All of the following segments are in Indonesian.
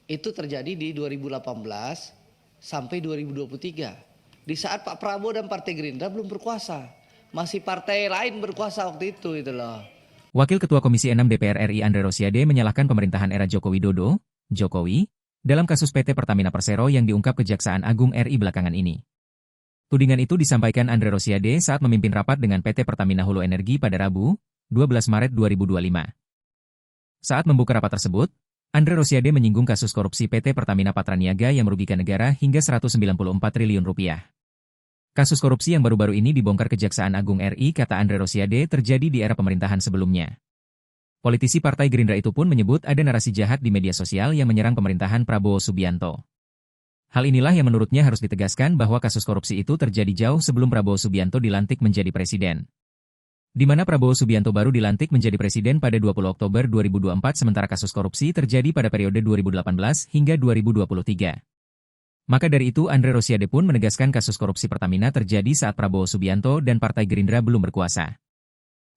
itu terjadi di 2018 sampai 2023. Di saat Pak Prabowo dan Partai Gerindra belum berkuasa. Masih partai lain berkuasa waktu itu loh. Wakil Ketua Komisi 6 DPR RI Andre Rosiade menyalahkan pemerintahan era Joko Widodo, Jokowi, dalam kasus PT Pertamina Persero yang diungkap Kejaksaan Agung RI belakangan ini. Tudingan itu disampaikan Andre Rosiade saat memimpin rapat dengan PT Pertamina Hulu Energi pada Rabu, 12 Maret 2025. Saat membuka rapat tersebut, Andre Rosiade menyinggung kasus korupsi PT Pertamina Patraniaga yang merugikan negara hingga Rp194 triliun. Kasus korupsi yang baru-baru ini dibongkar Kejaksaan Agung RI, kata Andre Rosiade, terjadi di era pemerintahan sebelumnya. Politisi Partai Gerindra itu pun menyebut ada narasi jahat di media sosial yang menyerang pemerintahan Prabowo Subianto. Hal inilah yang menurutnya harus ditegaskan bahwa kasus korupsi itu terjadi jauh sebelum Prabowo Subianto dilantik menjadi presiden. Di mana Prabowo Subianto baru dilantik menjadi presiden pada 20 Oktober 2024 sementara kasus korupsi terjadi pada periode 2018 hingga 2023. Maka dari itu Andre Rosiade pun menegaskan kasus korupsi Pertamina terjadi saat Prabowo Subianto dan Partai Gerindra belum berkuasa.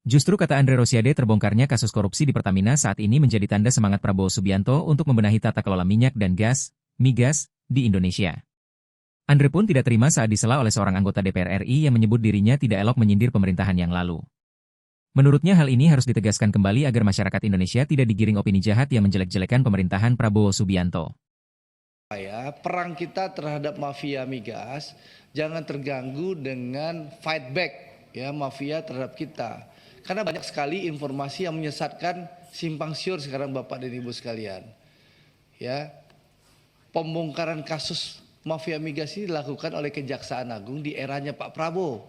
Justru kata Andre Rosiade terbongkarnya kasus korupsi di Pertamina saat ini menjadi tanda semangat Prabowo Subianto untuk membenahi tata kelola minyak dan gas, migas, di Indonesia. Andre pun tidak terima saat disela oleh seorang anggota DPR RI yang menyebut dirinya tidak elok menyindir pemerintahan yang lalu. Menurutnya hal ini harus ditegaskan kembali agar masyarakat Indonesia tidak digiring opini jahat yang menjelek-jelekan pemerintahan Prabowo Subianto. Perang kita terhadap mafia migas jangan terganggu dengan fight back ya mafia terhadap kita. Karena banyak sekali informasi yang menyesatkan simpang siur sekarang Bapak dan Ibu sekalian. Ya. Pembongkaran kasus mafia migas ini dilakukan oleh Kejaksaan Agung di eranya Pak Prabowo.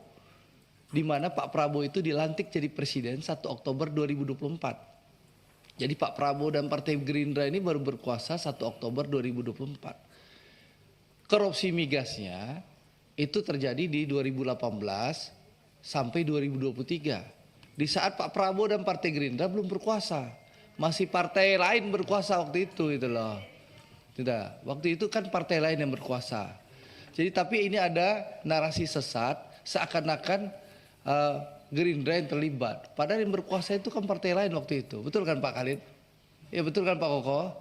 Di mana Pak Prabowo itu dilantik jadi presiden 1 Oktober 2024. Jadi Pak Prabowo dan Partai Gerindra ini baru berkuasa 1 Oktober 2024. Korupsi migasnya itu terjadi di 2018 sampai 2023. Di saat Pak Prabowo dan Partai Gerindra belum berkuasa. Masih partai lain berkuasa waktu itu loh. Tidak, waktu itu kan partai lain yang berkuasa. Jadi tapi ini ada narasi sesat seakan-akan Gerindra yang terlibat. Padahal yang berkuasa itu kan partai lain waktu itu. Betul kan Pak Khalid? Ya betul kan Pak Koko?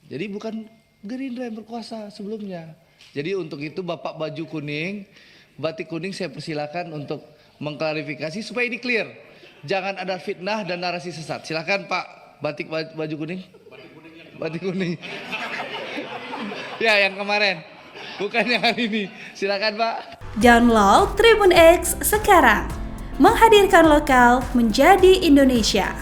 Jadi bukan Gerindra yang berkuasa sebelumnya. Jadi untuk itu Bapak baju kuning, batik kuning saya persilakan untuk mengklarifikasi supaya ini clear. Jangan ada fitnah dan narasi sesat. Silakan Pak batik baju kuning. Batik kuning. Ya yang kemarin. Bukan yang hari ini. Silakan Pak. Download Tribun X sekarang. Menghadirkan lokal menjadi Indonesia.